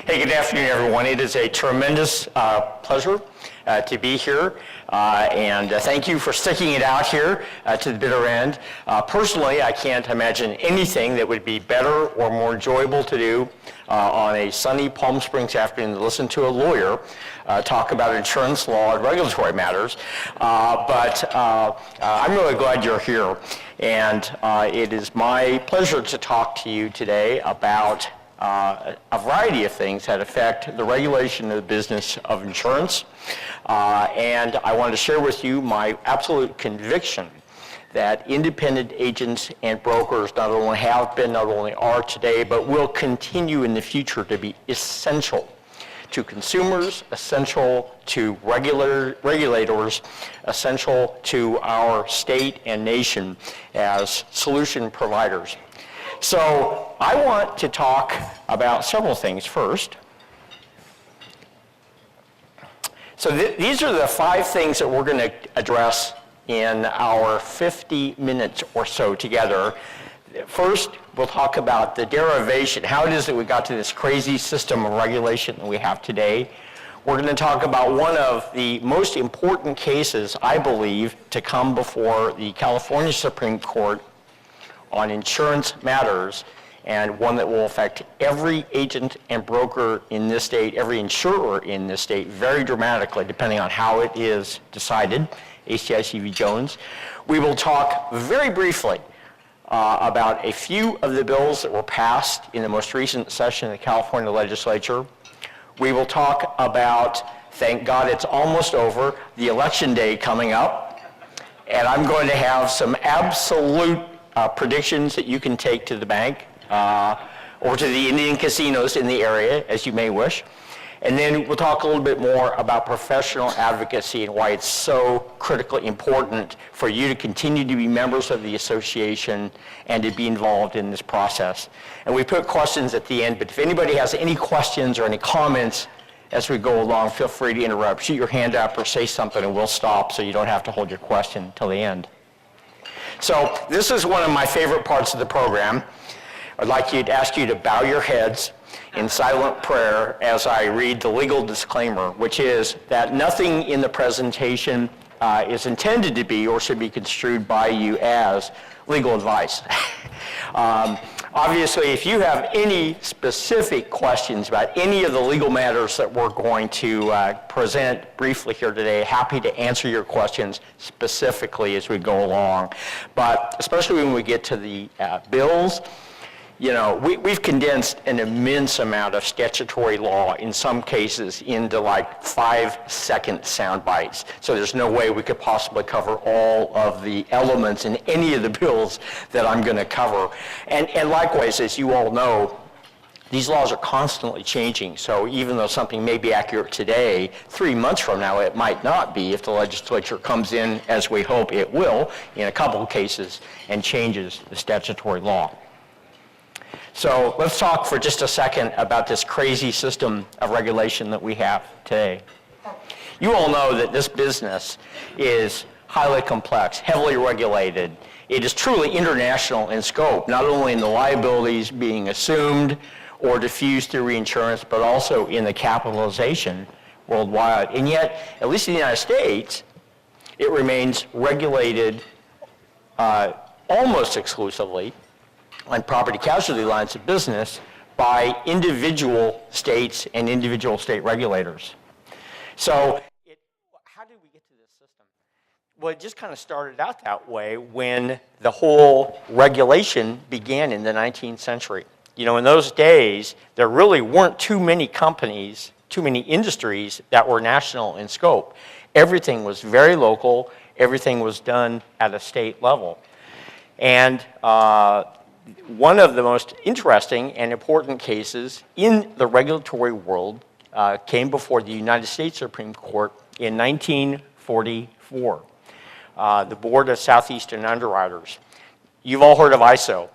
Hey, good afternoon, everyone. It is a tremendous pleasure to be here, and thank you for sticking it out here to the bitter end. Personally, I can't imagine anything that would be better or more enjoyable to do on a sunny Palm Springs afternoon than listen to a lawyer talk about insurance law and regulatory matters. But I'm really glad you're here, and it is my pleasure to talk to you today about a variety of things that affect the regulation of the business of insurance. And I want to share with you my absolute conviction that independent agents and brokers not only have been, not only are today, but will continue in the future to be essential to consumers, essential to regulators, essential to our state and nation as solution providers. So I want to talk about several things first. So these are the 5 things that we're going to address in our 50 minutes or so together. First, we'll talk about the derivation, how it is that we got to this crazy system of regulation that we have today. We're going to talk about one of the most important cases, I believe, to come before the California Supreme Court on insurance matters, and one that will affect every agent and broker in this state, every insurer in this state, very dramatically, depending on how it is decided, ACIC v. Jones. We will talk very briefly about a few of the bills that were passed in the most recent session of the California legislature. We will talk about, thank God it's almost over, the election day coming up, and I'm going to have some absolute predictions that you can take to the bank or to the Indian casinos in the area, as you may wish. And then we'll talk a little bit more about professional advocacy and why it's so critically important for you to continue to be members of the association and to be involved in this process. And we put questions at the end, but if anybody has any questions or any comments as we go along, feel free to interrupt. Shoot your hand up or say something and we'll stop so you don't have to hold your question until the end. So this is one of my favorite parts of the program. I'd like to ask you to bow your heads in silent prayer as I read the legal disclaimer, which is that nothing in the presentation is intended to be or should be construed by you as legal advice. Obviously, if you have any specific questions about any of the legal matters that we're going to present briefly here today, happy to answer your questions specifically as we go along. But especially when we get to the bills, you know, we've condensed an immense amount of statutory law, in some cases, into like 5-second sound bites. So there's no way we could possibly cover all of the elements in any of the bills that I'm going to cover. And likewise, as you all know, these laws are constantly changing. So even though something may be accurate today, 3 months from now it might not be if the legislature comes in, as we hope it will, in a couple of cases, and changes the statutory law. So let's talk for just a second about this crazy system of regulation that we have today. You all know that this business is highly complex, heavily regulated. It is truly international in scope, not only in the liabilities being assumed or diffused through reinsurance, but also in the capitalization worldwide. And yet, at least in the United States, it remains regulated almost exclusively on property casualty lines of business by individual states and individual state regulators. So how did we get to this system? Well, it just kind of started out that way when the whole regulation began in the 19th century. You know, in those days, there really weren't too many companies, too many industries that were national in scope. Everything was very local. Everything was done at a state level. And one of the most interesting and important cases in the regulatory world came before the United States Supreme Court in 1944. The Board of Southeastern Underwriters. You've all heard of ISO.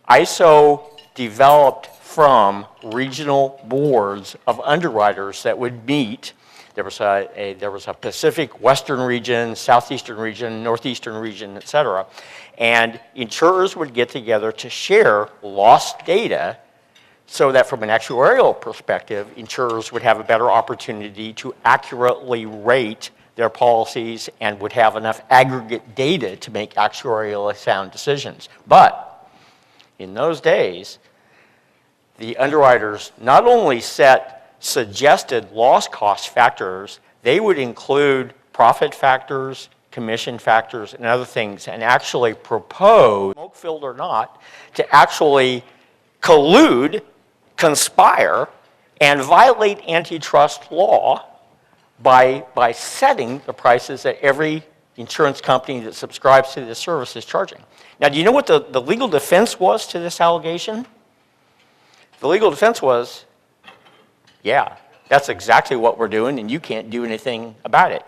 ISO developed from regional boards of underwriters that would meet. There was a Pacific Western region, Southeastern region, Northeastern region, et cetera. And insurers would get together to share loss data so that from an actuarial perspective, insurers would have a better opportunity to accurately rate their policies and would have enough aggregate data to make actuarially sound decisions. But in those days, the underwriters not only set suggested loss cost factors, they would include profit factors, commission factors, and other things, and actually propose, smoke-filled or not, to actually collude, conspire, and violate antitrust law by setting the prices that every insurance company that subscribes to this service is charging. Now, do you know what the legal defense was to this allegation? The legal defense was, yeah, that's exactly what we're doing, and you can't do anything about it.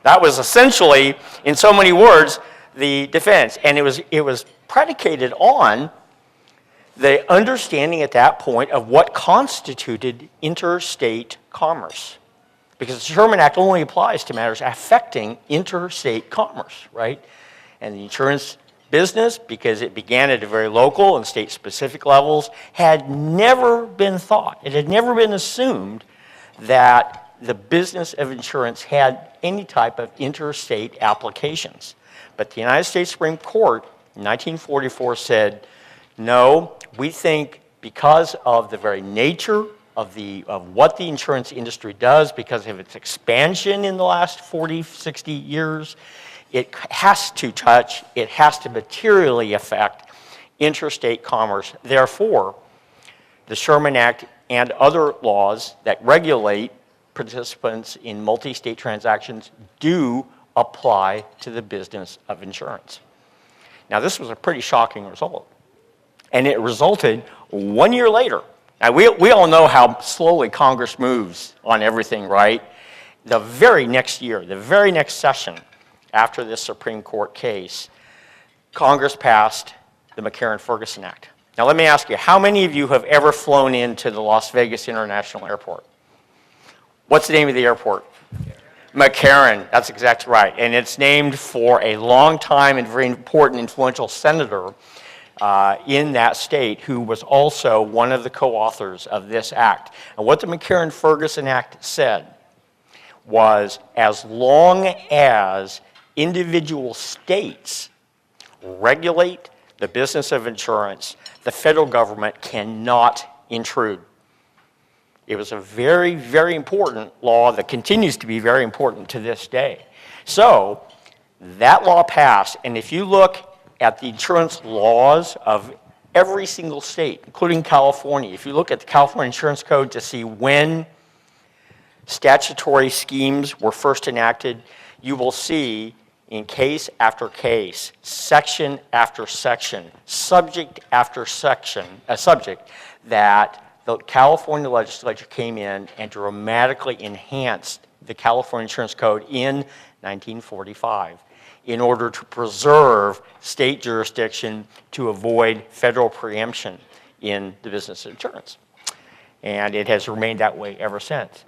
That was essentially, in so many words, the defense. And it was predicated on the understanding at that point of what constituted interstate commerce. Because the Sherman Act only applies to matters affecting interstate commerce, right? And the insurance business, because it began at a very local and state-specific levels, had never been thought, it had never been assumed that the business of insurance had any type of interstate applications. But the United States Supreme Court in 1944 said, no, we think because of the very nature of what the insurance industry does, because of its expansion in the last 40, 60 years, it has to materially affect interstate commerce. Therefore, the Sherman Act and other laws that regulate participants in multi-state transactions do apply to the business of insurance. Now, this was a pretty shocking result. And it resulted 1 year later. Now, we all know how slowly Congress moves on everything, right? The very next year, the very next session after this Supreme Court case, Congress passed the McCarran-Ferguson Act. Now, let me ask you, how many of you have ever flown into the Las Vegas International Airport? What's the name of the airport? McCarran, that's exactly right. And it's named for a long time and very important, influential senator in that state who was also one of the co-authors of this act. And what the McCarran-Ferguson Act said was, as long as individual states regulate the business of insurance, the federal government cannot intrude. It was a very, very important law that continues to be very important to this day. So that law passed, and if you look at the insurance laws of every single state, including California, if you look at the California Insurance Code to see when statutory schemes were first enacted, you will see in case after case, section after section, subject after subject, that the California legislature came in and dramatically enhanced the California Insurance Code in 1945 in order to preserve state jurisdiction to avoid federal preemption in the business of insurance. And it has remained that way ever since.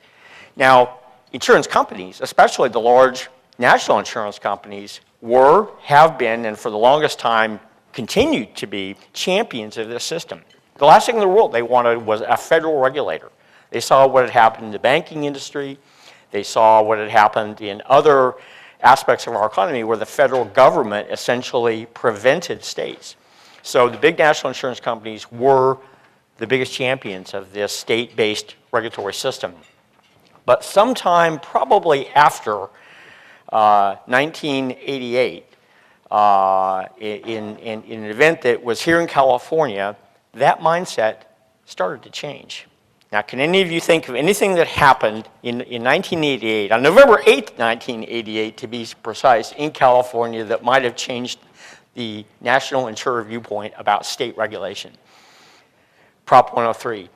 Now, insurance companies, especially the large national insurance companies, have been, and for the longest time continue to be, champions of this system. The last thing in the world they wanted was a federal regulator. They saw what had happened in the banking industry. They saw what had happened in other aspects of our economy where the federal government essentially prevented states. So the big national insurance companies were the biggest champions of this state-based regulatory system. But sometime probably after 1988, in an event that was here in California, that mindset started to change. Now, can any of you think of anything that happened in 1988, on November 8th, 1988, to be precise, in California that might have changed the national insurer viewpoint about state regulation? Prop 103.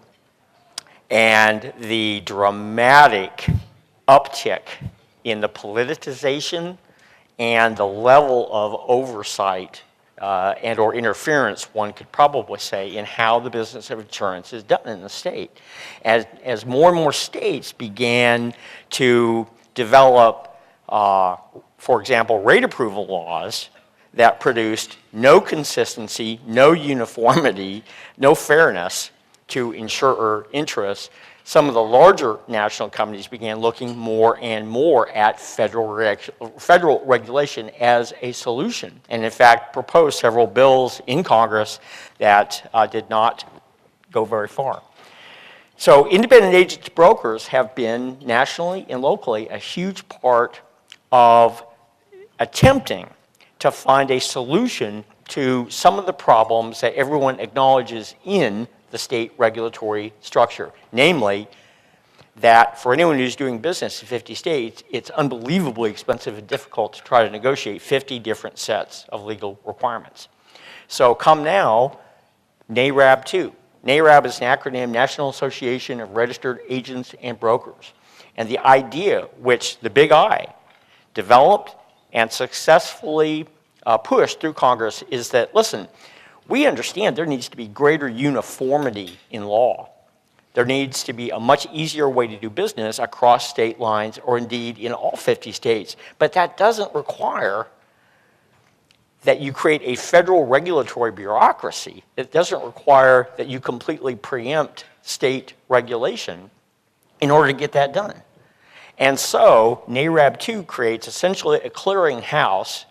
And the dramatic uptick in the politicization and the level of oversight and or interference, one could probably say, in how the business of insurance is done in the state. As more and more states began to develop, for example, rate approval laws that produced no consistency, no uniformity, no fairness, to insurer interests, some of the larger national companies began looking more and more at federal regulation as a solution, and in fact proposed several bills in Congress that did not go very far. So independent agents brokers have been nationally and locally a huge part of attempting to find a solution to some of the problems that everyone acknowledges in the state regulatory structure. Namely, that for anyone who's doing business in 50 states, it's unbelievably expensive and difficult to try to negotiate 50 different sets of legal requirements. So come now, NARAB 2. NARAB is an acronym, National Association of Registered Agents and Brokers. And the idea, which the Big I developed and successfully pushed through Congress, is that, listen, we understand there needs to be greater uniformity in law. There needs to be a much easier way to do business across state lines, or indeed in all 50 states. But that doesn't require that you create a federal regulatory bureaucracy. It doesn't require that you completely preempt state regulation in order to get that done. And so NARAB 2 creates essentially a clearinghouse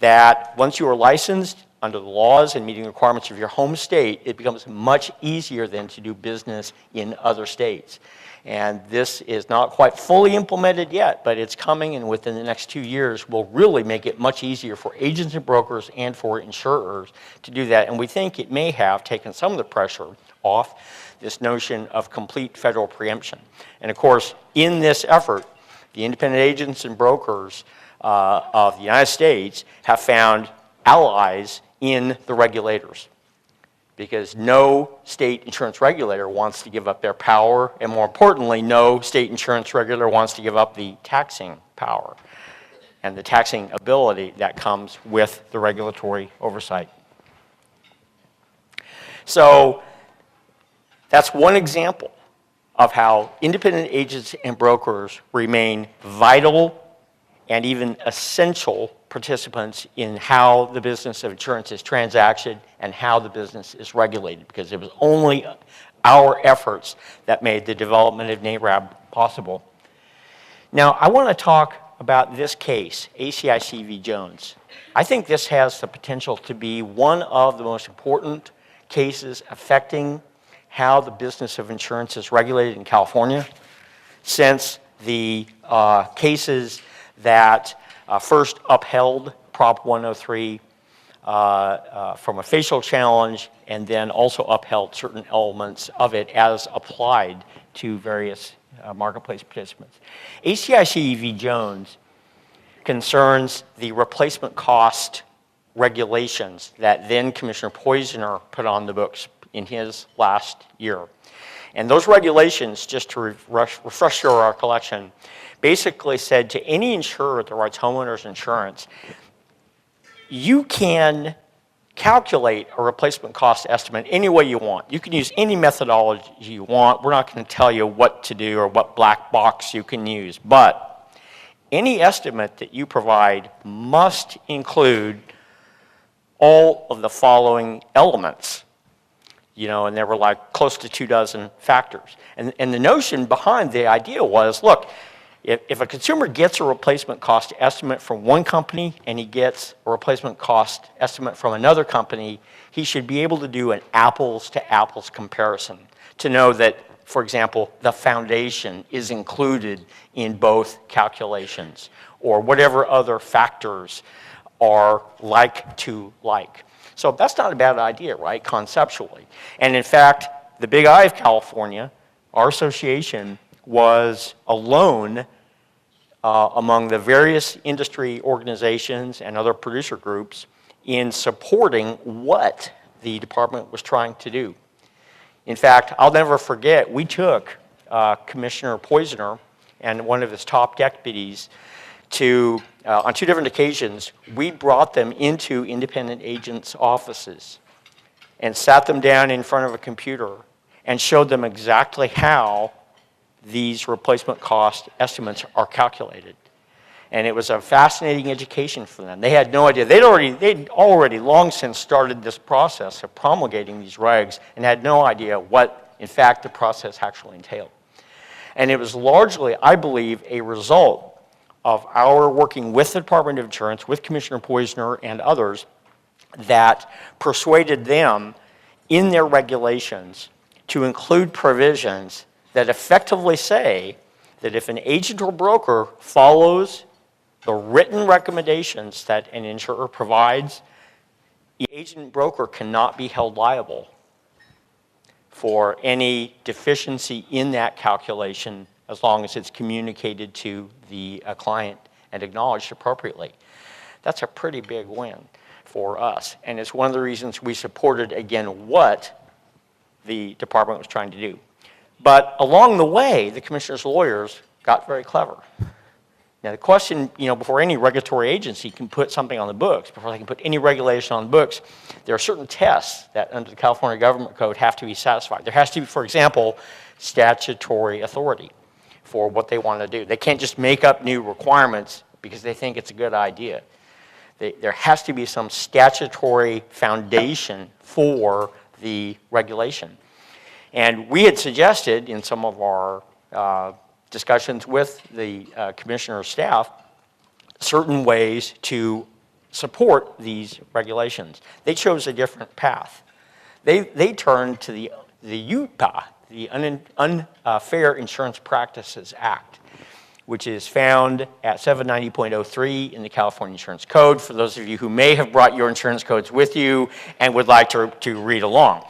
that once you are licensed under the laws and meeting the requirements of your home state, it becomes much easier then to do business in other states. And this is not quite fully implemented yet, but it's coming, and within the next 2 years will really make it much easier for agents and brokers and for insurers to do that. And we think it may have taken some of the pressure off this notion of complete federal preemption. And of course, in this effort, the independent agents and brokers of the United States have found allies in the regulators, because no state insurance regulator wants to give up their power, and more importantly, no state insurance regulator wants to give up the taxing power and the taxing ability that comes with the regulatory oversight. So that's one example of how independent agents and brokers remain vital and even essential participants in how the business of insurance is transacted and how the business is regulated, because it was only our efforts that made the development of NARAB possible. Now, I want to talk about this case, ACIC v. Jones. I think this has the potential to be one of the most important cases affecting how the business of insurance is regulated in California, since the cases that first upheld Prop 103 from a facial challenge, and then also upheld certain elements of it as applied to various marketplace participants. ACIC v. Jones concerns the replacement cost regulations that then Commissioner Poizner put on the books in his last year. And those regulations, just to refresh your recollection, basically said to any insurer that writes homeowners insurance, you can calculate a replacement cost estimate any way you want. You can use any methodology you want. We're not going to tell you what to do or what black box you can use. But any estimate that you provide must include all of the following elements. You know, and there were like close to 24 factors. And the notion behind the idea was, look, if a consumer gets a replacement cost estimate from one company and he gets a replacement cost estimate from another company, he should be able to do an apples to apples comparison to know that, for example, the foundation is included in both calculations, or whatever other factors are like to like. So that's not a bad idea, right, conceptually. And in fact, the Big I of California, our association, was alone among the various industry organizations and other producer groups in supporting what the department was trying to do. In fact, I'll never forget, we took Commissioner Poizner and one of his top deputies to, on 2 different occasions, we brought them into independent agents' offices and sat them down in front of a computer and showed them exactly how these replacement cost estimates are calculated. And it was a fascinating education for them. They had no idea. They'd already long since started this process of promulgating these regs and had no idea what, in fact, the process actually entailed. And it was largely, I believe, a result of our working with the Department of Insurance, with Commissioner Poizner and others, that persuaded them in their regulations to include provisions that effectively say that if an agent or broker follows the written recommendations that an insurer provides, the agent broker cannot be held liable for any deficiency in that calculation as long as it's communicated to the client and acknowledged appropriately. That's a pretty big win for us, and it's one of the reasons we supported, again, what the department was trying to do. But along the way, the commissioner's lawyers got very clever. Now the question, before any regulatory agency can put something on the books, before they can put any regulation on the books, there are certain tests that under the California Government Code have to be satisfied. There has to be, for example, statutory authority for what they want to do. They can't just make up new requirements because they think it's a good idea. There has to be some statutory foundation for the regulation. And we had suggested in some of our discussions with the commissioner's staff certain ways to support these regulations. They chose a different path. They turned to the UPA, the Unfair Insurance Practices Act, which is found at 790.03 in the California Insurance Code, for those of you who may have brought your insurance codes with you and would like to read along.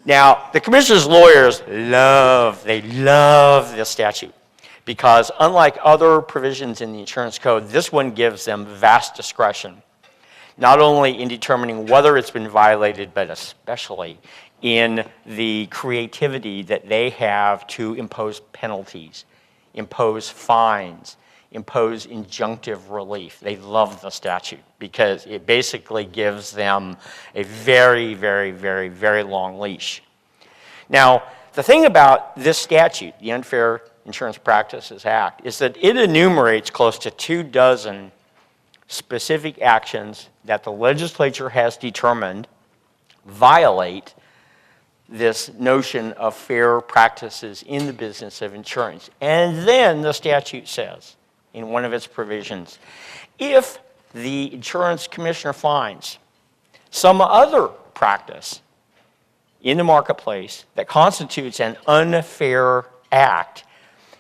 Now, the commissioner's lawyers love this statute because unlike other provisions in the insurance code, this one gives them vast discretion, not only in determining whether it's been violated, but especially in the creativity that they have to impose penalties, impose fines, impose injunctive relief. They love the statute because it basically gives them a very, very, very, very long leash. Now, the thing about this statute, the Unfair Insurance Practices Act, is that it enumerates close to 24 specific actions that the legislature has determined violate this notion of fair practices in the business of insurance. And then the statute says, in one of its provisions, if the insurance commissioner finds some other practice in the marketplace that constitutes an unfair act,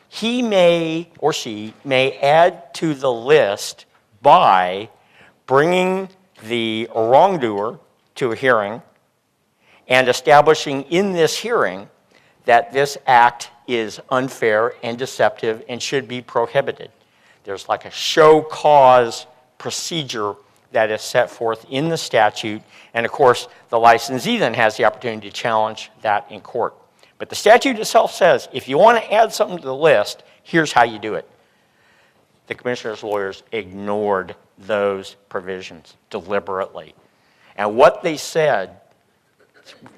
he may or she may add to the list by bringing the wrongdoer to a hearing and establishing in this hearing that this act is unfair and deceptive and should be prohibited. There's like a show cause procedure that is set forth in the statute, and of course the licensee then has the opportunity to challenge that in court. But the statute itself says if you want to add something to the list, here's how you do it. The commissioner's lawyers ignored those provisions deliberately. And what they said,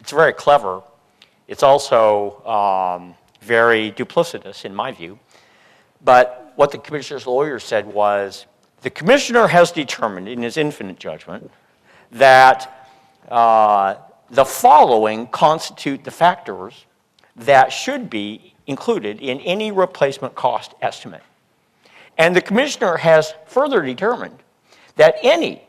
it's very clever. It's also very duplicitous in my view. But what the commissioner's lawyer said was, the commissioner has determined in his infinite judgment that the following constitute the factors that should be included in any replacement cost estimate. And the commissioner has further determined that any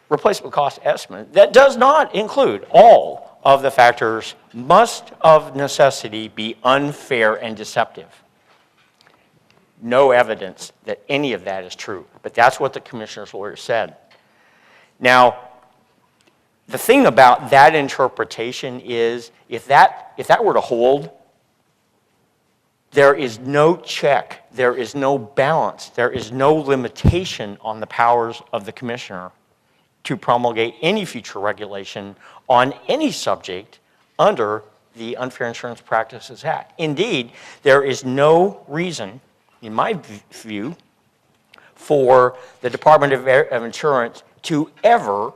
replacement cost estimate that does not include all of the factors must of necessity be unfair and deceptive. No evidence that any of that is true, but that's what the commissioner's lawyer said. Now, the thing about that interpretation is if that were to hold, there is no check, there is no balance, there is no limitation on the powers of the commissioner to promulgate any future regulation on any subject under the Unfair Insurance Practices Act. Indeed, there is no reason, in my view, for the Department of Insurance to ever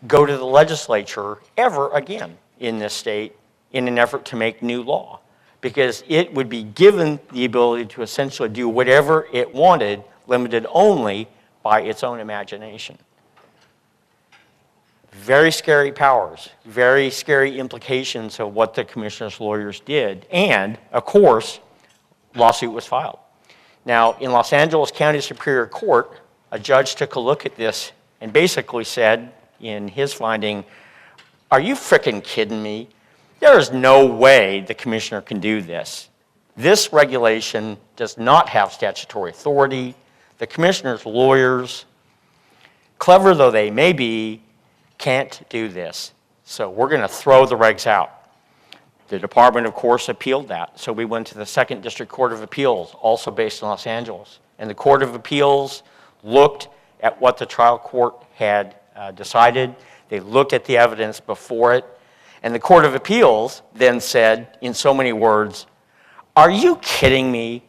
go to the legislature ever again in this state in an effort to make new law, because it would be given the ability to essentially do whatever it wanted limited only by its own imagination. Very scary powers, very scary implications of what the commissioner's lawyers did, and, of course, lawsuit was filed. Now, in Los Angeles County Superior Court, a judge took a look at this and basically said, in his finding, "Are you frickin' kidding me? There is no way the commissioner can do this. This regulation does not have statutory authority. The commissioner's lawyers, clever though they may be, can't do this. So we're going to throw the regs out." The department, of course, appealed that. So we went to the Second District Court of Appeals, also based in Los Angeles. And the Court of Appeals looked at what the trial court had decided. They looked at the evidence before it. And the Court of Appeals then said, in so many words, "Are you kidding me?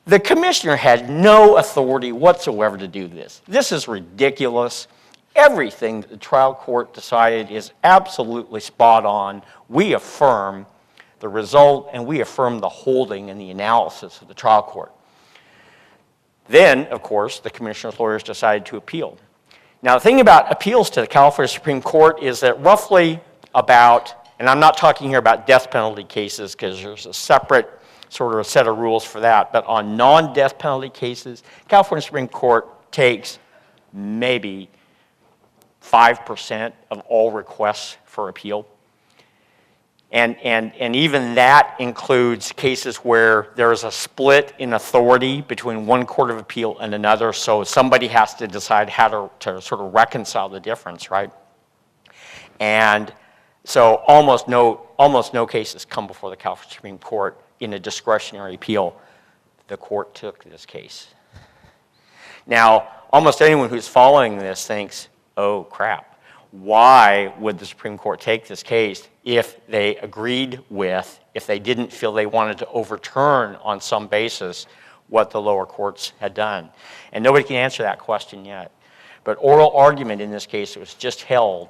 The commissioner had no authority whatsoever to do this. This is ridiculous. Everything that the trial court decided is absolutely spot on. We affirm the result, and we affirm the holding and the analysis of the trial court." Then, of course, the commissioner's lawyers decided to appeal. Now, the thing about appeals to the California Supreme Court is that roughly about, and I'm not talking here about death penalty cases because there's a separate sort of a set of rules for that, but on non-death penalty cases, California Supreme Court takes maybe 5% of all requests for appeal. And even that includes cases where there is a split in authority between one court of appeal and another, so somebody has to decide how to sort of reconcile the difference, right? And so almost no cases come before the California Supreme Court in a discretionary appeal. The court took this case. Now, almost anyone who's following this thinks, oh crap, why would the Supreme Court take this case if they agreed with, if they didn't feel they wanted to overturn on some basis what the lower courts had done? And nobody can answer that question yet. But oral argument in this case was just held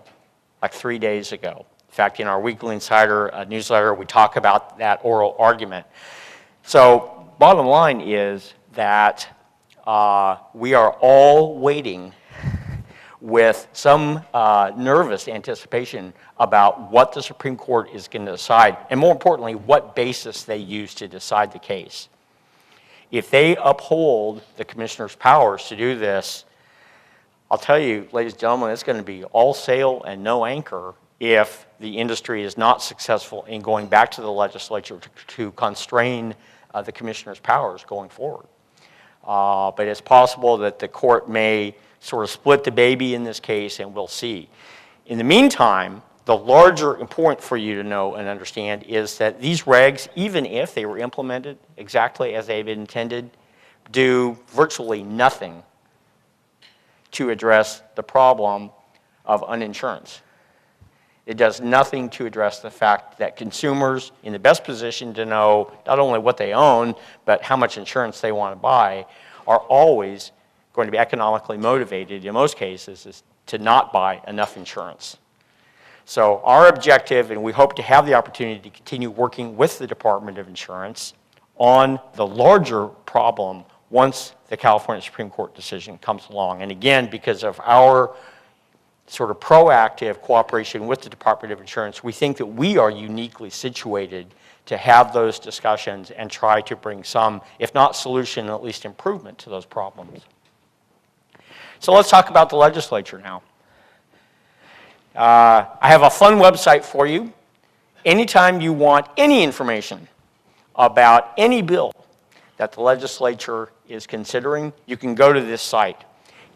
like 3 days ago. In fact, in our Weekly Insider newsletter, we talk about that oral argument. So bottom line is that we are all waiting with some nervous anticipation about what the Supreme Court is going to decide, and more importantly, what basis they use to decide the case. If they uphold the commissioner's powers to do this, I'll tell you, ladies and gentlemen, it's going to be all sail and no anchor if the industry is not successful in going back to the legislature to constrain the commissioner's powers going forward. But it's possible that the court may sort of split the baby in this case, and we'll see. In the meantime, the larger important for you to know and understand is that these regs, even if they were implemented exactly as they've been intended, do virtually nothing to address the problem of uninsurance. It does nothing to address the fact that consumers in the best position to know not only what they own, but how much insurance they want to buy, are always going to be economically motivated, in most cases, is to not buy enough insurance. So our objective, and we hope to have the opportunity to continue working with the Department of Insurance on the larger problem once the California Supreme Court decision comes along. And again, because of our sort of proactive cooperation with the Department of Insurance, we think that we are uniquely situated to have those discussions and try to bring some, if not solution, at least improvement to those problems. So let's talk about the legislature now. I have a fun website for you. Anytime you want any information about any bill that the legislature is considering, you can go to this site.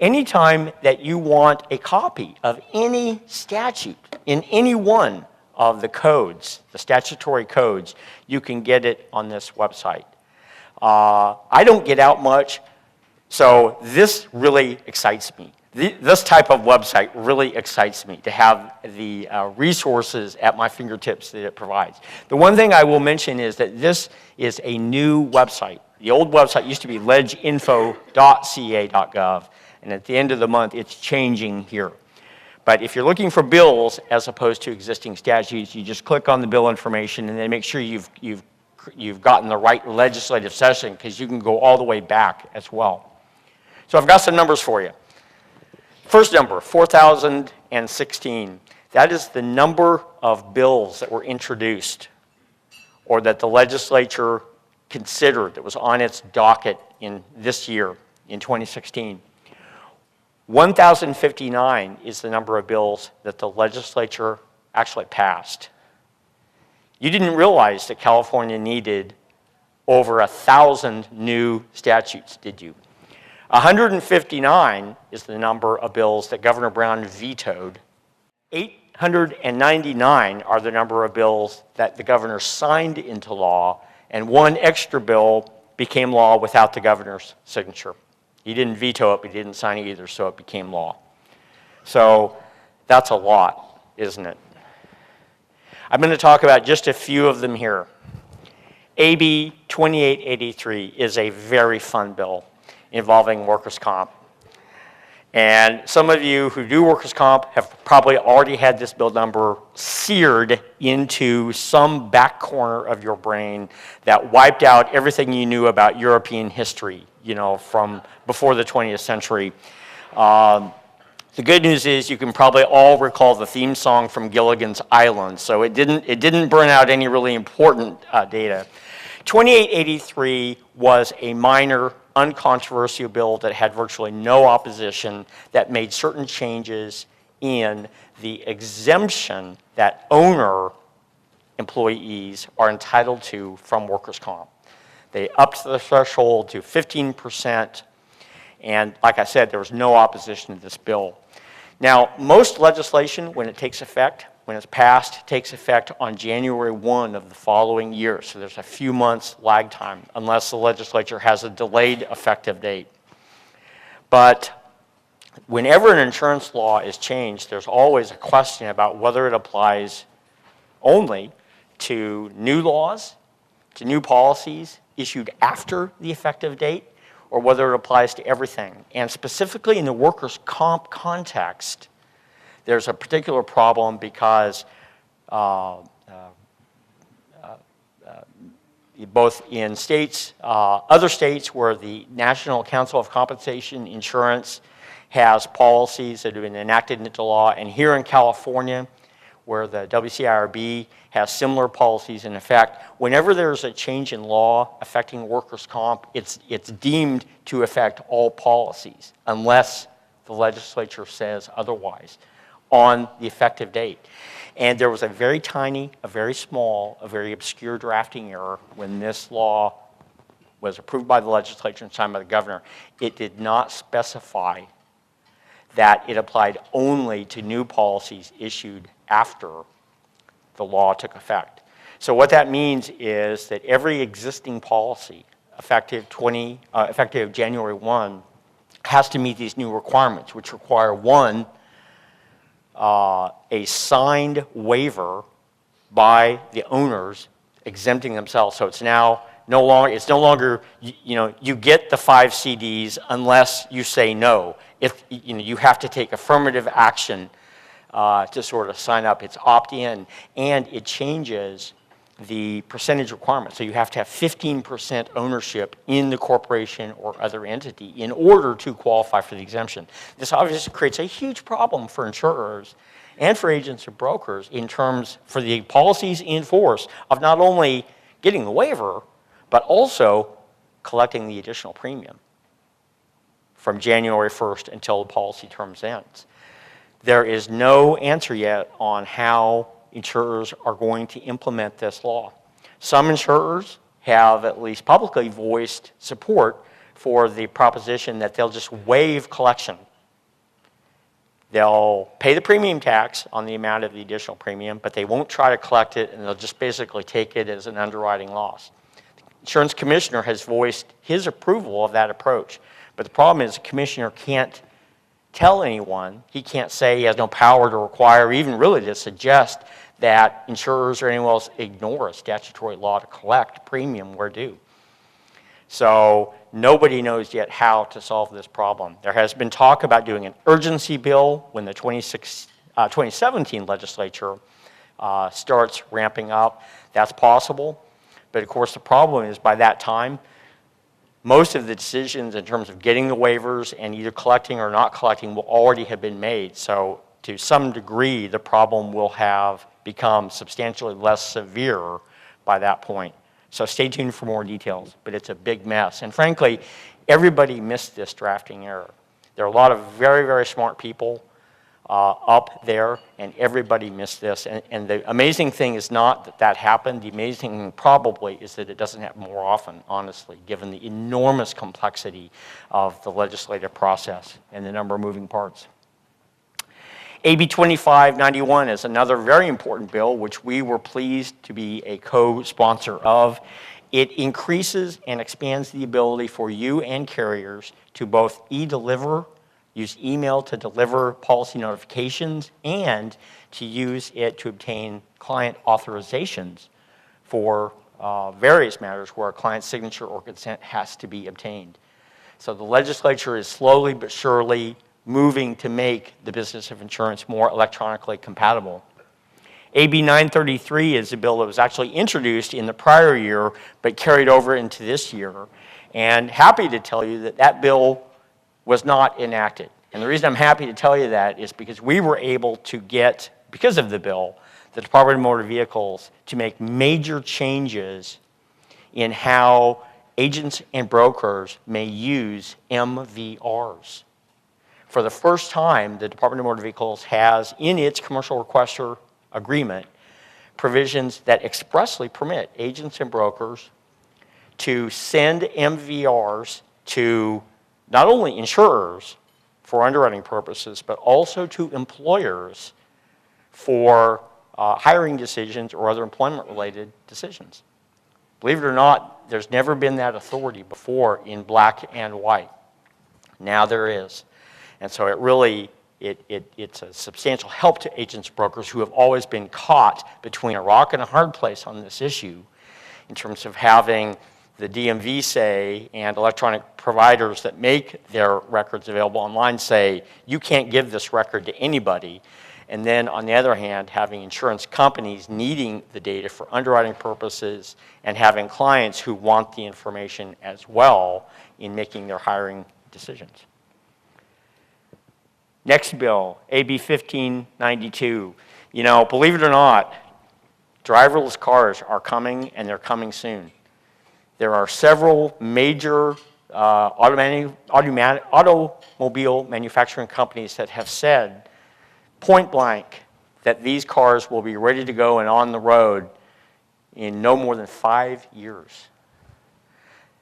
Anytime that you want a copy of any statute in any one of the codes, the statutory codes, you can get it on this website. I don't get out much, so this really excites me. This type of website really excites me, to have the resources at my fingertips that it provides. The one thing I will mention is that this is a new website. The old website used to be leginfo.ca.gov, and at the end of the month, it's changing here. But if you're looking for bills as opposed to existing statutes, you just click on the bill information and then make sure you've gotten the right legislative session, because you can go all the way back as well. So I've got some numbers for you. First number, 4,016. That is the number of bills that were introduced or that the legislature considered that was on its docket in this year, in 2016. 1,059 is the number of bills that the legislature actually passed. You didn't realize that California needed over 1,000 new statutes, did you? 159 is the number of bills that Governor Brown vetoed. 899 are the number of bills that the governor signed into law, and one extra bill became law without the governor's signature. He didn't veto it, but he didn't sign it either, so it became law. So that's a lot, isn't it? I'm going to talk about just a few of them here. AB 2883 is a very fun bill involving workers' comp. And some of you who do workers' comp have probably already had this bill number seared into some back corner of your brain that wiped out everything you knew about European history, you know, from before the 20th century. The good news is you can probably all recall the theme song from Gilligan's Island, so it didn't burn out any really important data. 2883 was a minor, uncontroversial bill that had virtually no opposition, that made certain changes in the exemption that owner employees are entitled to from workers' comp. They upped the threshold to 15%, and like I said, there was no opposition to this bill. Now, most legislation, when it takes effect, when it's passed, takes effect on January 1 of the following year. So there's a few months lag time, unless the legislature has a delayed effective date. But whenever an insurance law is changed, there's always a question about whether it applies only to new laws, to new policies issued after the effective date, or whether it applies to everything. And specifically in the workers' comp context, there's a particular problem because both in states, other states where the National Council of Compensation Insurance has policies that have been enacted into law, and here in California, where the WCIRB has similar policies in effect, whenever there's a change in law affecting workers' comp, it's deemed to affect all policies, unless the legislature says otherwise on the effective date. And there was a very tiny, a very small, a very obscure drafting error when this law was approved by the legislature and signed by the governor. It did not specify that it applied only to new policies issued after the law took effect. So what that means is that every existing policy effective January 1 has to meet these new requirements, which require one, a signed waiver by the owners exempting themselves. So it's now no longer you get the 5 CDs unless you say no. If you have to take affirmative action to sort of sign up. It's opt-in, and it changes the percentage requirement. So you have to have 15% ownership in the corporation or other entity in order to qualify for the exemption. This obviously creates a huge problem for insurers and for agents and brokers in terms for the policies in force of not only getting the waiver, but also collecting the additional premium from January 1st until the policy term ends. There is no answer yet on how insurers are going to implement this law. Some insurers have at least publicly voiced support for the proposition that they'll just waive collection. They'll pay the premium tax on the amount of the additional premium, but they won't try to collect it, and they'll just basically take it as an underwriting loss. The insurance commissioner has voiced his approval of that approach, but the problem is the commissioner can't tell anyone, he can't say, he has no power to require, even really to suggest that insurers or anyone else ignore a statutory law to collect premium where due. So nobody knows yet how to solve this problem. There has been talk about doing an urgency bill when the 2017 legislature starts ramping up. That's possible, but of course the problem is by that time, most of the decisions in terms of getting the waivers and either collecting or not collecting will already have been made. So to some degree, the problem will have become substantially less severe by that point. So stay tuned for more details, but it's a big mess. And frankly, everybody missed this drafting error. There are a lot of very, very smart people up there, and everybody missed this. And the amazing thing is not that that happened. The amazing thing probably is that it doesn't happen more often, honestly, given the enormous complexity of the legislative process and the number of moving parts. AB 2591 is another very important bill, which we were pleased to be a co-sponsor of. It increases and expands the ability for you and carriers to both e-deliver, use email to deliver policy notifications, and to use it to obtain client authorizations for various matters where a client's signature or consent has to be obtained. So the legislature is slowly but surely moving to make the business of insurance more electronically compatible. AB 933 is a bill that was actually introduced in the prior year but carried over into this year. And happy to tell you that that bill was not enacted. And the reason I'm happy to tell you that is because we were able to get, because of the bill, the Department of Motor Vehicles to make major changes in how agents and brokers may use MVRs. For the first time, the Department of Motor Vehicles has, in its commercial requester agreement, provisions that expressly permit agents and brokers to send MVRs to not only insurers for underwriting purposes, but also to employers for hiring decisions or other employment-related decisions. Believe it or not, there's never been that authority before in black and white. Now there is. And so it really, it's a substantial help to agents and brokers who have always been caught between a rock and a hard place on this issue in terms of having the DMV say and electronic providers that make their records available online say, you can't give this record to anybody. And then on the other hand, having insurance companies needing the data for underwriting purposes and having clients who want the information as well in making their hiring decisions. Next bill, AB 1592. You know, believe it or not, driverless cars are coming and they're coming soon. There are several major automobile manufacturing companies that have said point blank that these cars will be ready to go and on the road in no more than 5 years.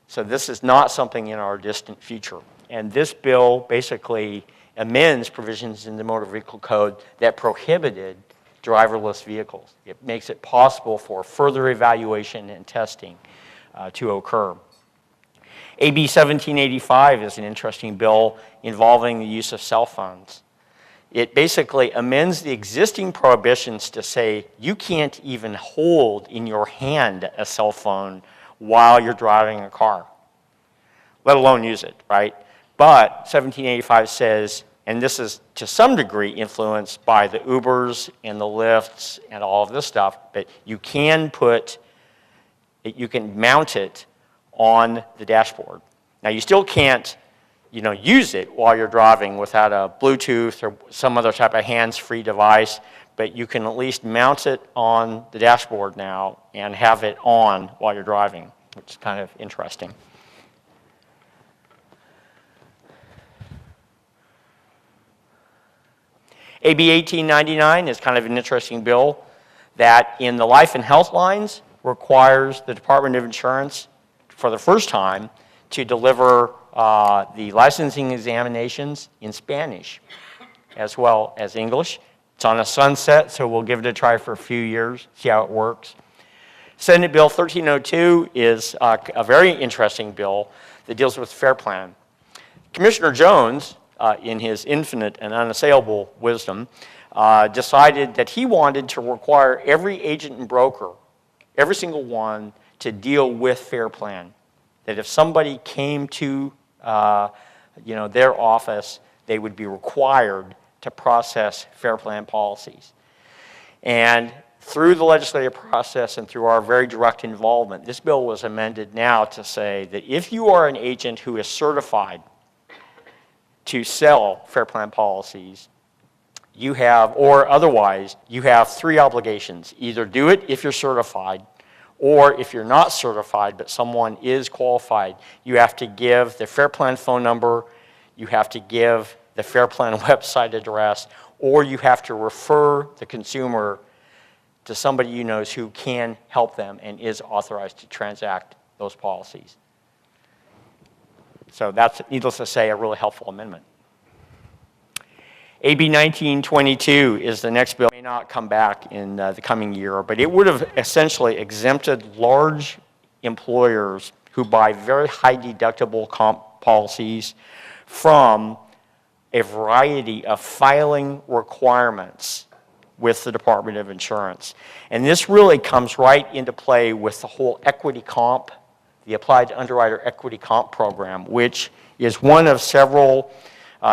So this is not something in our distant future. And this bill basically amends provisions in the Motor Vehicle Code that prohibited driverless vehicles. It makes it possible for further evaluation and testing to occur. AB 1785 is an interesting bill involving the use of cell phones. It basically amends the existing prohibitions to say you can't even hold in your hand a cell phone while you're driving a car, let alone use it, right? But 1785 says, and this is to some degree influenced by the Ubers and the Lyfts and all of this stuff, but you can mount it on the dashboard. Now you still can't, use it while you're driving without a Bluetooth or some other type of hands-free device, but you can at least mount it on the dashboard now and have it on while you're driving, which is kind of interesting. AB 1899 is kind of an interesting bill that in the life and health lines requires the Department of Insurance for the first time to deliver the licensing examinations in Spanish as well as English. It's on a sunset, so we'll give it a try for a few years, see how it works. Senate Bill 1302 is a very interesting bill that deals with fair plan. Commissioner Jones, in his infinite and unassailable wisdom, decided that he wanted to require every agent and broker, every single one, to deal with fair plan. That if somebody came to their office, they would be required to process fair plan policies. And through the legislative process and through our very direct involvement, this bill was amended now to say that if you are an agent who is certified to sell fair plan policies, you have, or otherwise, you have 3 obligations. Either do it if you're certified, or if you're not certified but someone is qualified, you have to give the fair plan phone number, you have to give the fair plan website address, or you have to refer the consumer to somebody you know who can help them and is authorized to transact those policies. So that's, needless to say, a really helpful amendment. AB 1922 is the next bill. It may not come back in the coming year, but it would have essentially exempted large employers who buy very high deductible comp policies from a variety of filing requirements with the Department of Insurance. And this really comes right into play with the whole equity comp, the Applied Underwriter Equity Comp Program, which is one of several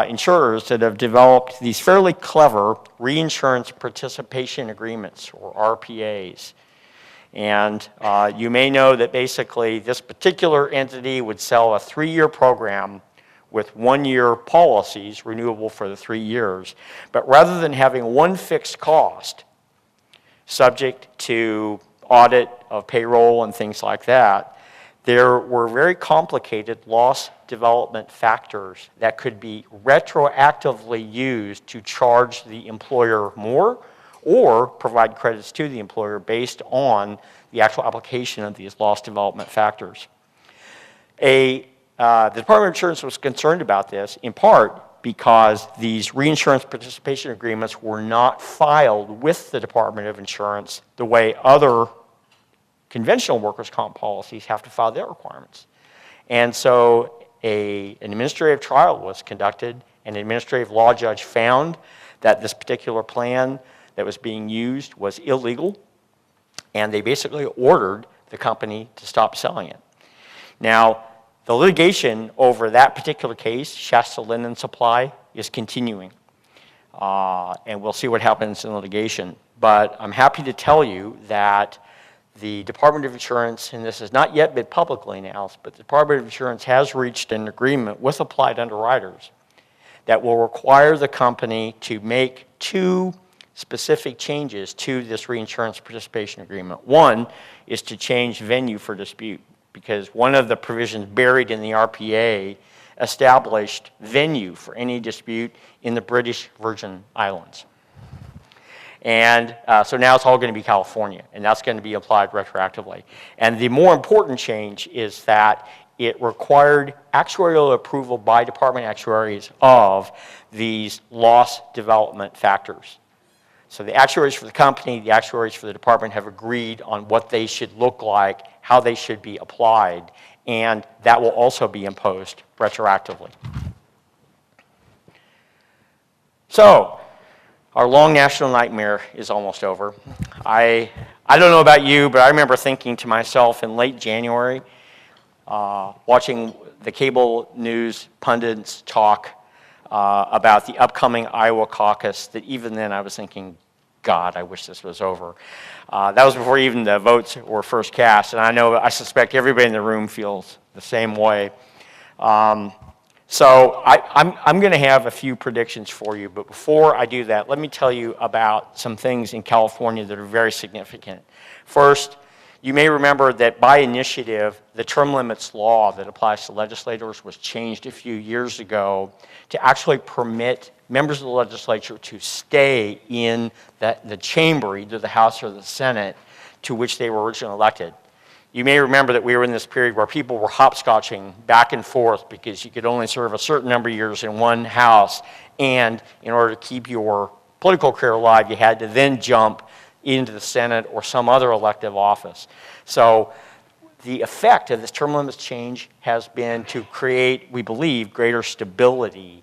insurers that have developed these fairly clever reinsurance participation agreements, or RPAs. And you may know that basically this particular entity would sell a 3-year program with 1-year policies, renewable for the 3 years. But rather than having one fixed cost, subject to audit of payroll and things like that, there were very complicated loss development factors that could be retroactively used to charge the employer more or provide credits to the employer based on the actual application of these loss development factors. The Department of Insurance was concerned about this in part because these reinsurance participation agreements were not filed with the Department of Insurance the way other conventional workers' comp policies have to file their requirements. And so an administrative trial was conducted, and an administrative law judge found that this particular plan that was being used was illegal, and they basically ordered the company to stop selling it. Now, the litigation over that particular case, Shasta Linen Supply, is continuing. And we'll see what happens in litigation. But I'm happy to tell you that the Department of Insurance, and this has not yet been publicly announced, but the Department of Insurance has reached an agreement with Applied Underwriters that will require the company to make 2 specific changes to this reinsurance participation agreement. One is to change venue for dispute, because one of the provisions buried in the RPA established venue for any dispute in the British Virgin Islands. And so now it's all going to be California, and that's going to be applied retroactively. And the more important change is that it required actuarial approval by department actuaries of these loss development factors. So the actuaries for the company, the actuaries for the department have agreed on what they should look like, how they should be applied, and that will also be imposed retroactively. So, our long national nightmare is almost over. I don't know about you, but I remember thinking to myself in late January, watching the cable news pundits talk about the upcoming Iowa caucus, that even then I was thinking, God, I wish this was over. That was before even the votes were first cast, and I suspect everybody in the room feels the same way. So I'm going to have a few predictions for you, but before I do that, let me tell you about some things in California that are very significant. First, you may remember that by initiative, the term limits law that applies to legislators was changed a few years ago to actually permit members of the legislature to stay in the chamber, either the House or the Senate, to which they were originally elected. You may remember that we were in this period where people were hopscotching back and forth because you could only serve a certain number of years in one house, and in order to keep your political career alive, you had to then jump into the Senate or some other elective office. So the effect of this term limits change has been to create, we believe, greater stability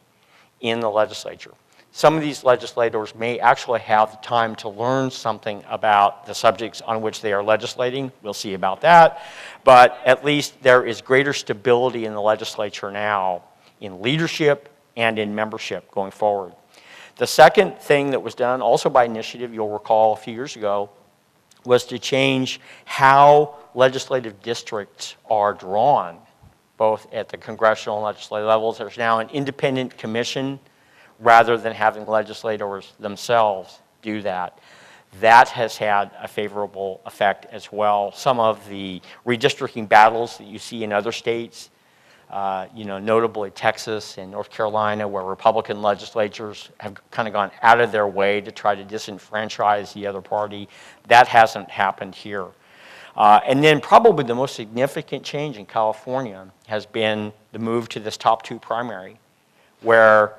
in the legislature. Some of these legislators may actually have the time to learn something about the subjects on which they are legislating. We'll see about that. But at least there is greater stability in the legislature now in leadership and in membership going forward. The second thing that was done, also by initiative, you'll recall a few years ago, was to change how legislative districts are drawn, both at the congressional and legislative levels. There's now an independent commission rather than having legislators themselves do that. That has had a favorable effect as well. Some of the redistricting battles that you see in other states, notably Texas and North Carolina, where Republican legislatures have kind of gone out of their way to try to disenfranchise the other party, that hasn't happened here. And then probably the most significant change in California has been the move to this top two primary, where,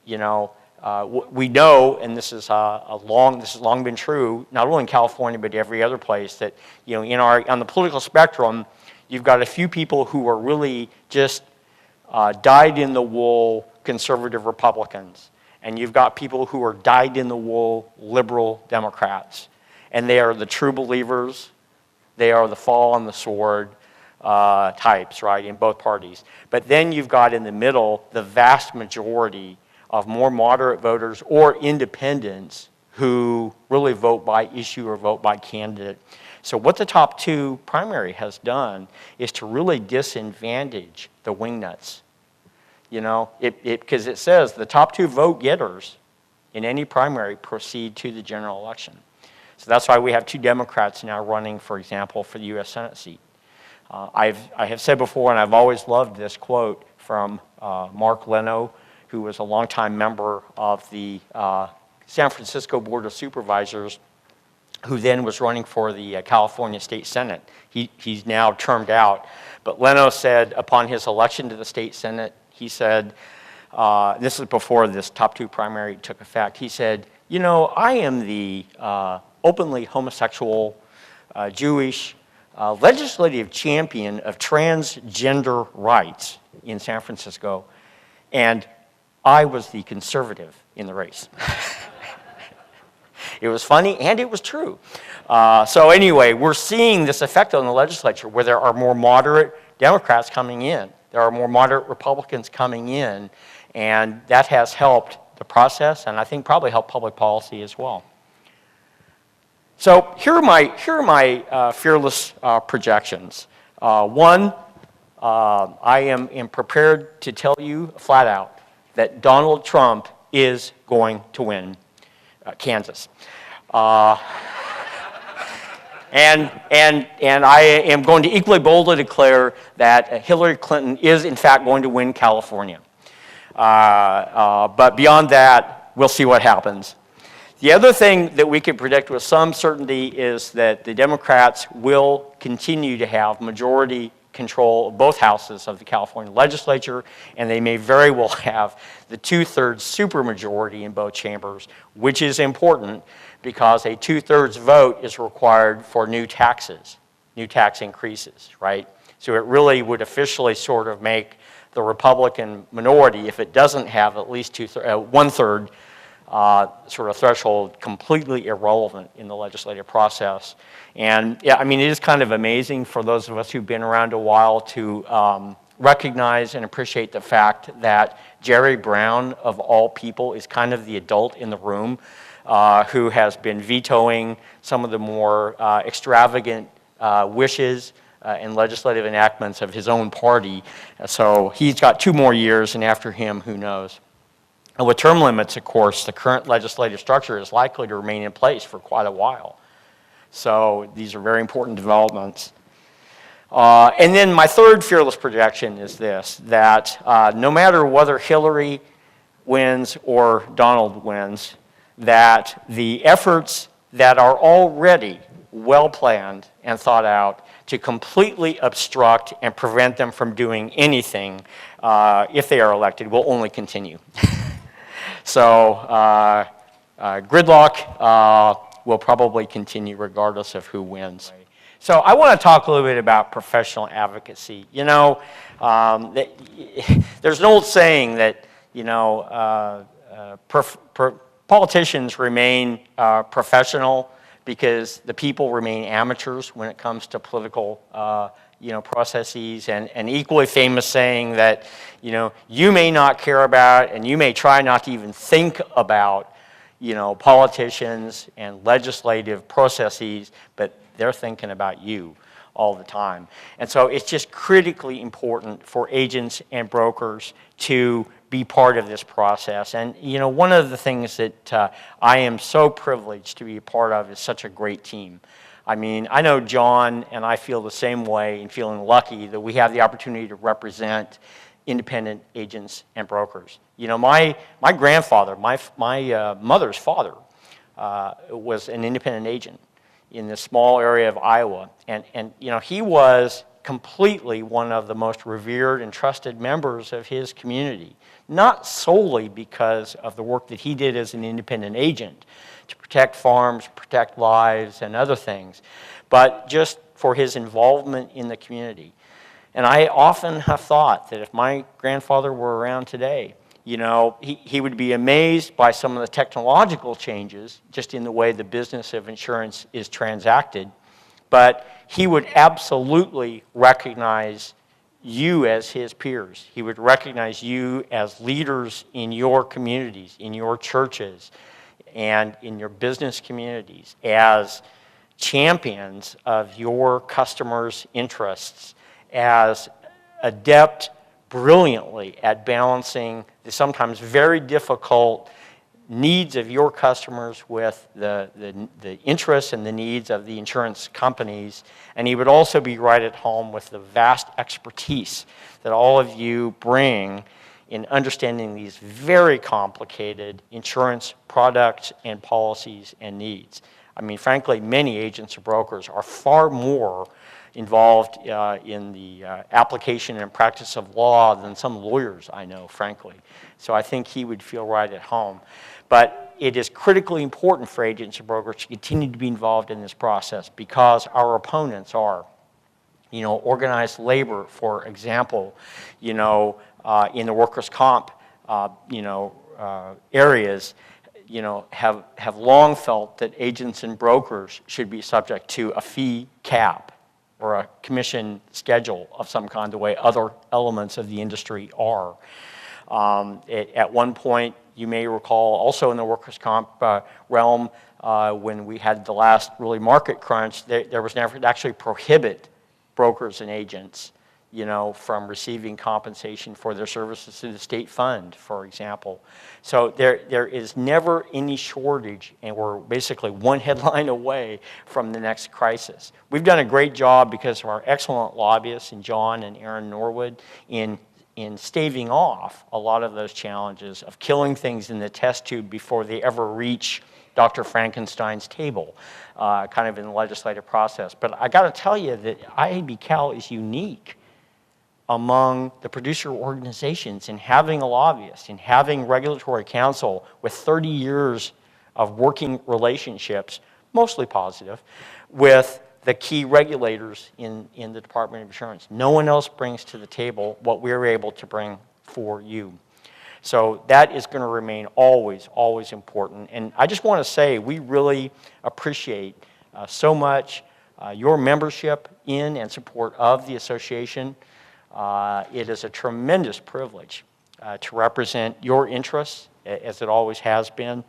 we know, and this is long been true, not only in California but every other place, that on the political spectrum, you've got a few people who are really just dyed-in-the-wool conservative Republicans, and you've got people who are dyed-in-the-wool liberal Democrats, and they are the true believers. They are the fall on the sword types, right, in both parties. But then you've got in the middle the vast majority of more moderate voters or independents who really vote by issue or vote by candidate. So what the top two primary has done is to really disadvantage the wingnuts. Because it says the top two vote getters in any primary proceed to the general election. So that's why we have two Democrats now running, for example, for the U.S. Senate seat. I have said before, and I've always loved this quote from Mark Leno, who was a longtime member of the San Francisco Board of Supervisors, who then was running for the California State Senate. He's now termed out. But Leno said upon his election to the State Senate, he said, this is before this top two primary took effect, he said, I am the openly homosexual, Jewish, legislative champion of transgender rights in San Francisco, and I was the conservative in the race. It was funny, and it was true. So anyway, we're seeing this effect on the legislature where there are more moderate Democrats coming in. There are more moderate Republicans coming in, and that has helped the process, and I think probably helped public policy as well. So here are my fearless projections. One, I am prepared to tell you flat out that Donald Trump is going to win Kansas. And I am going to equally boldly declare that Hillary Clinton is in fact going to win California. But beyond that, we'll see what happens. The other thing that we can predict with some certainty is that the Democrats will continue to have majority control of both houses of the California legislature, and they may very well have the 2/3 supermajority in both chambers, which is important because a 2/3 vote is required for new taxes, new tax increases, right? So it really would officially sort of make the Republican minority, if it doesn't have at least 1/3 sort of threshold, completely irrelevant in the legislative process. And yeah, I mean, it is kind of amazing for those of us who've been around a while to recognize and appreciate the fact that Jerry Brown, of all people, is kind of the adult in the room who has been vetoing some of the more extravagant wishes and legislative enactments of his own party. So he's got 2 more years, and after him, who knows? And with term limits, of course, the current legislative structure is likely to remain in place for quite a while. So these are very important developments. And then my third fearless projection is this, that no matter whether Hillary wins or Donald wins, that the efforts that are already well planned and thought out to completely obstruct and prevent them from doing anything if they are elected will only continue. So gridlock will probably continue regardless of who wins. So I want to talk a little bit about professional advocacy. You know, there's an old saying that, you know, politicians remain professional because the people remain amateurs when it comes to political you know, processes, and an equally famous saying that, you know, you may not care about and you may try not to even think about, politicians and legislative processes, but they're thinking about you all the time. And so it's just critically important for agents and brokers to be part of this process. And one of the things that I am so privileged to be a part of is such a great team. I mean, I know John and I feel the same way and feeling lucky that we have the opportunity to represent independent agents and brokers. My grandfather, my mother's father, was an independent agent in this small area of Iowa. And he was completely one of the most revered and trusted members of his community, not solely because of the work that he did as an independent agent to protect farms, protect lives, and other things, but just for his involvement in the community. And I often have thought that if my grandfather were around today, he would be amazed by some of the technological changes just in the way the business of insurance is transacted, but he would absolutely recognize you as his peers. He would recognize you as leaders in your communities, in your churches, and in your business communities, as champions of your customers' interests, as adept brilliantly at balancing the sometimes very difficult needs of your customers with the interests and the needs of the insurance companies. And he would also be right at home with the vast expertise that all of you bring in understanding these very complicated insurance products and policies and needs. I mean, frankly, many agents or brokers are far more involved in the application and practice of law than some lawyers I know, frankly. So I think he would feel right at home. But it is critically important for agents and brokers to continue to be involved in this process because our opponents are, organized labor, for example, in the workers' comp, areas, have long felt that agents and brokers should be subject to a fee cap or a commission schedule of some kind, the way other elements of the industry are. At one point, you may recall, also in the workers' comp realm, when we had the last really market crunch, there was an effort to actually prohibit brokers and agents, from receiving compensation for their services to the state fund, for example. So there is never any shortage, and we're basically one headline away from the next crisis. We've done a great job because of our excellent lobbyists, and John and Aaron Norwood, in staving off a lot of those challenges of killing things in the test tube before they ever reach Dr. Frankenstein's table, kind of in the legislative process. But I got to tell you that IIABCal is unique among the producer organizations in having a lobbyist, in having regulatory counsel with 30 years of working relationships, mostly positive, with the key regulators in the Department of Insurance. No one else brings to the table what we're able to bring for you. So that is going to remain always, always important. And I just want to say we really appreciate so much your membership in and support of the association. It is a tremendous privilege to represent your interests, as it always has been.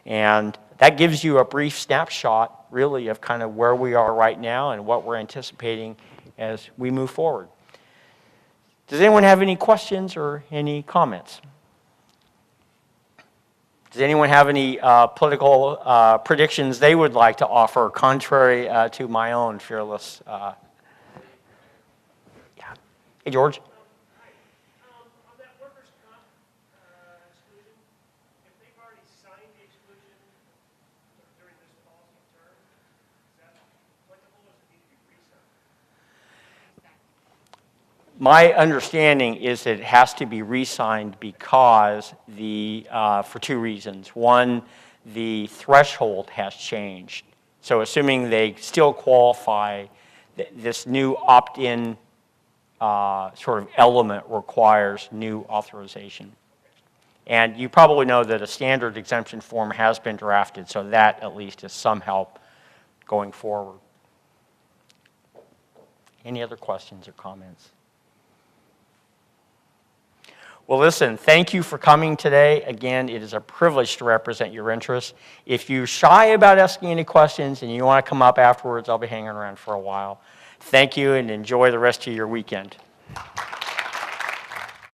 And that gives you a brief snapshot, really, of kind of where we are right now and what we're anticipating as we move forward. Does anyone have any questions or any comments? Does anyone have any political predictions they would like to offer, contrary to my own fearless? Yeah. Hey, George. On that workers' comp exclusion, if they've already signed the exclusion during this policy term, is that applicable or does it need to be re-signed? My understanding is that it has to be re-signed because for two reasons. One, the threshold has changed. So assuming they still qualify, this new opt-in sort of element requires new authorization. And you probably know that a standard exemption form has been drafted, so that at least is some help going forward. Any other questions or comments? Well, listen, thank you for coming today. Again, it is a privilege to represent your interests. If you're shy about asking any questions and you want to come up afterwards, I'll be hanging around for a while. Thank you and enjoy the rest of your weekend.